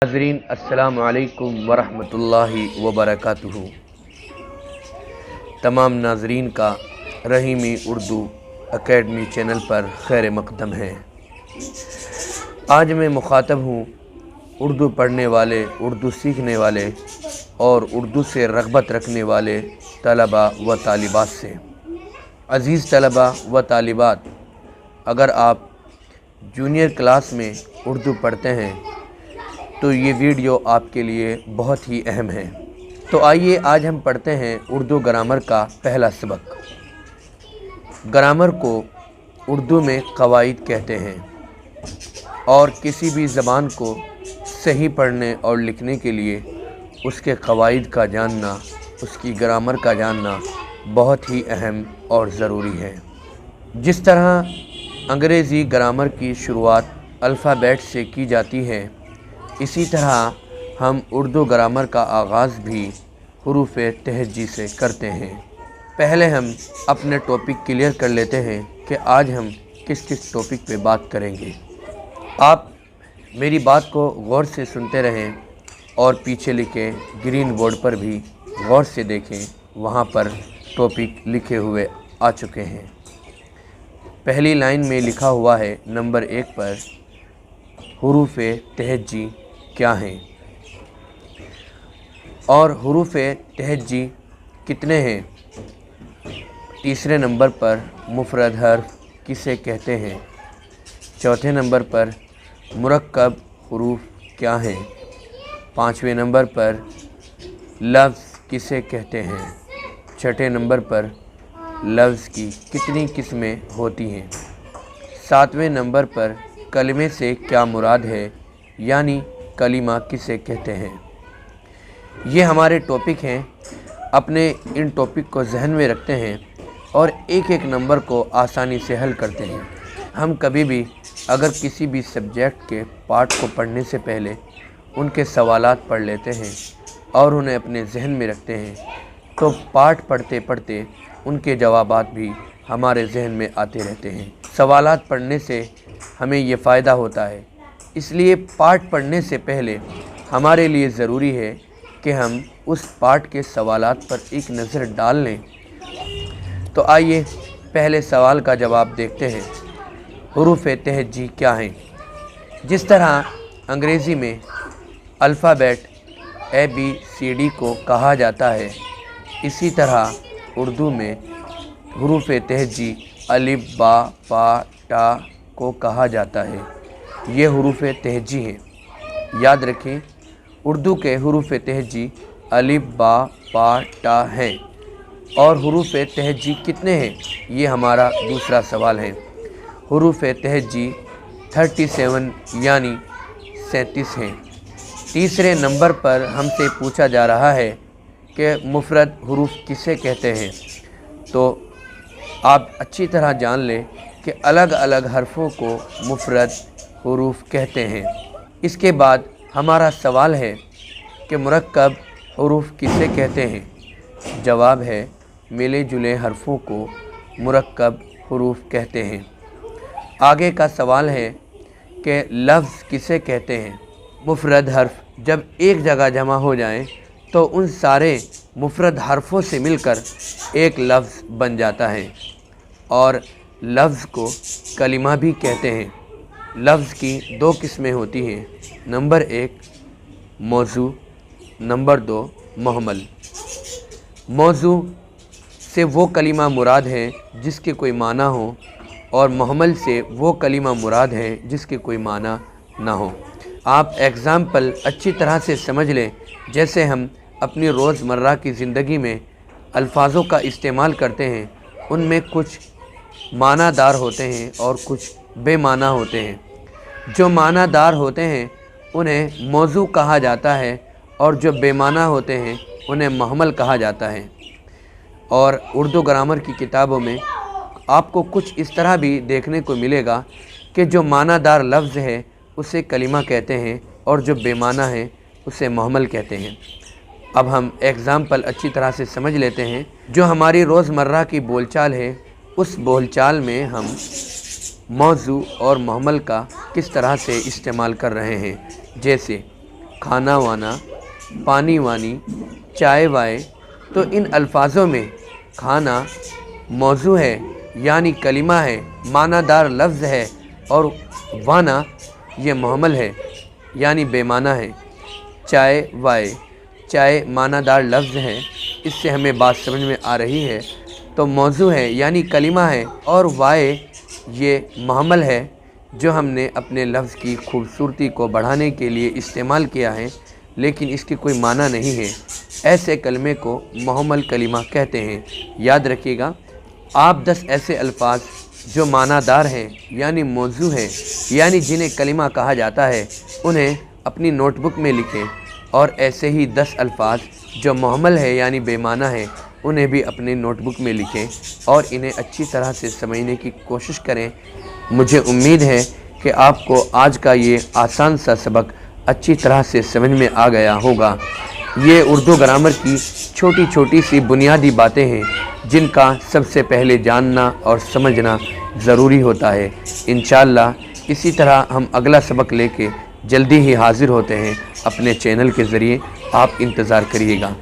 नाज़रीन अस्सलाम वालेकुम वरहमतुल्लाहि वबरकातुहू। तमाम नाज़रीन का रहीमी उर्दू एकेडमी चैनल पर खैर मक़दम है। आज मैं मुखातब हूँ उर्दू पढ़ने वाले, उर्दू सीखने वाले और उर्दू से रग़बत रखने वाले तलबा व तालिबात से। अज़ीज़ तलबा व तालिबात, अगर आप जूनियर क्लास में उर्दू पढ़ते हैं तो ये वीडियो आपके लिए बहुत ही अहम है। तो आइए आज हम पढ़ते हैं उर्दू ग्रामर का पहला सबक। ग्रामर को उर्दू में क़वाइद कहते हैं और किसी भी ज़बान को सही पढ़ने और लिखने के लिए उसके क़वाइद का जानना, उसकी ग्रामर का जानना बहुत ही अहम और ज़रूरी है। जिस तरह अंग्रेज़ी ग्रामर की शुरुआत अल्फ़ाबेट से की जाती है, इसी तरह हम उर्दू ग्रामर का आगाज़ भी हुरूफ़ तहज्जी से करते हैं। पहले हम अपने टॉपिक क्लियर कर लेते हैं कि आज हम किस किस टॉपिक पे बात करेंगे। आप मेरी बात को गौर से सुनते रहें और पीछे लिखे ग्रीन बोर्ड पर भी गौर से देखें, वहाँ पर टॉपिक लिखे हुए आ चुके हैं। पहली लाइन में लिखा हुआ है नंबर 1 पर हुरूफ़ तहज्जी क्या हैं और हुरूफ़ तहज्जी कितने हैं। तीसरे नंबर पर मुफ़रद हर्फ किसे कहते हैं। चौथे नंबर पर मुरक्कब हुरूफ़ क्या हैं। पाँचवें नंबर पर लफ्ज़ किसे कहते हैं। छठे नंबर पर लफ्ज़ की कितनी किस्में होती हैं। सातवें नंबर पर कलमे से क्या मुराद है, यानी कलीमा किसे कहते हैं। ये हमारे टॉपिक हैं। अपने इन टॉपिक को जहन में रखते हैं और एक एक नंबर को आसानी से हल करते हैं। हम कभी भी अगर किसी भी सब्जेक्ट के पार्ट को पढ़ने से पहले उनके सवालात पढ़ लेते हैं और उन्हें अपने जहन में रखते हैं, तो पार्ट पढ़ते पढ़ते उनके जवाबात भी हमारे जहन में आते रहते हैं। सवालात पढ़ने से हमें ये फ़ायदा होता है, इसलिए पार्ट पढ़ने से पहले हमारे लिए ज़रूरी है कि हम उस पार्ट के सवालात पर एक नज़र डाल लें। तो आइए पहले सवाल का जवाब देखते हैं। हुरूफ़ तहज्जी क्या हैं। जिस तरह अंग्रेज़ी में अल्फ़ाबेट ABCD को कहा जाता है, इसी तरह उर्दू में हुरूफ़ तहज्जी अलिफ बा पा टा को कहा जाता है। ये हुरूफ़ तहज्जी हैं। याद रखें, उर्दू के हुरूफ़ तहज्जी अलिफ बा पा टा हैं। और हुरूफ़ तहज्जी कितने हैं, ये हमारा दूसरा सवाल है। हुरूफ़ तहज्जी 37 यानी 37 हैं। तीसरे नंबर पर हमसे पूछा जा रहा है कि मुफ़रद हुरूफ़ किसे कहते हैं। तो आप अच्छी तरह जान लें कि अलग अलग हरफ़ों को मुफ़रद हुरूफ़ कहते हैं। इसके बाद हमारा सवाल है कि मुरक्कब हुरूफ़ किसे कहते हैं। जवाब है मिले जुले हरफ़ों को मुरक्कब हुरूफ़ कहते हैं। आगे का सवाल है कि लफ्ज़ किसे कहते हैं। मुफ़रद हर्फ जब एक जगह जमा हो जाएं तो उन सारे मुफ़रद हरफ़ों से मिलकर एक लफ्ज़ बन जाता है और लफ्ज़ को कलिमा भी कहते हैं। लफ्ज़ की 2 किस्में होती हैं। नंबर 1 मौजू, नंबर 2 मुहम्मल। मौजू से वो कलिमा मुराद है जिसके कोई माना हो और मुहम्मल से वो कलिमा मुराद है जिसके कोई माना ना हो। आप एग्ज़ाम्पल अच्छी तरह से समझ लें। जैसे हम अपनी रोज़मर्रा की ज़िंदगी में अल्फाज़ों का इस्तेमाल करते हैं, उनमें कुछ मानादार होते हैं और कुछ बेमाना होते हैं। जो मानादार होते हैं उन्हें मौजू कहा जाता है और जो बेमाना होते हैं उन्हें मुहम्मल कहा जाता है। और उर्दू ग्रामर की किताबों में आपको कुछ इस तरह भी देखने को मिलेगा कि जो मानादार लफ्ज़ है उसे कलिमा कहते हैं और जो बेमाना है उसे मुहम्मल कहते हैं। अब हम एग्ज़ाम्पल अच्छी तरह से समझ लेते हैं। जो हमारी रोज़मर्रा की बोलचाल है, उस बोलचाल में हम मौजू और मुहम्मल का किस तरह से इस्तेमाल कर रहे हैं। जैसे کھانا وانا، پانی وانی، چائے وائے، تو ان الفاظوں میں کھانا موضوع ہے یعنی کلمہ ہے، معنی دار لفظ ہے، اور وانا یہ محمل ہے یعنی بے معنی ہے۔ چائے وائے، چائے معنی دار لفظ ہے، اس سے ہمیں بات سمجھ میں آ رہی ہے، تو موضوع ہے یعنی کلمہ ہے، اور وائے یہ محمل ہے جو ہم نے اپنے لفظ کی خوبصورتی کو بڑھانے کے لیے استعمال کیا ہے، لیکن اس کی کوئی معنی نہیں ہے۔ ایسے کلمے کو محمل کلمہ کہتے ہیں۔ یاد رکھیے گا، آپ 10 ایسے الفاظ جو معنی دار ہیں یعنی موضوع ہیں یعنی جنہیں کلمہ کہا جاتا ہے، انہیں اپنی نوٹ بک میں لکھیں، اور ایسے ہی 10 الفاظ جو محمل ہے یعنی بے معنی ہے، انہیں بھی اپنے نوٹ بک میں لکھیں اور انہیں اچھی طرح سے سمجھنے کی کوشش کریں۔ مجھے امید ہے کہ آپ کو آج کا یہ آسان سا سبق اچھی طرح سے سمجھ میں آ گیا ہوگا۔ یہ اردو گرامر کی چھوٹی چھوٹی سی بنیادی باتیں ہیں جن کا سب سے پہلے جاننا اور سمجھنا ضروری ہوتا ہے۔ انشاءاللہ اسی طرح ہم اگلا سبق لے کے جلدی ہی حاضر ہوتے ہیں اپنے چینل کے ذریعے، آپ انتظار کریے گا۔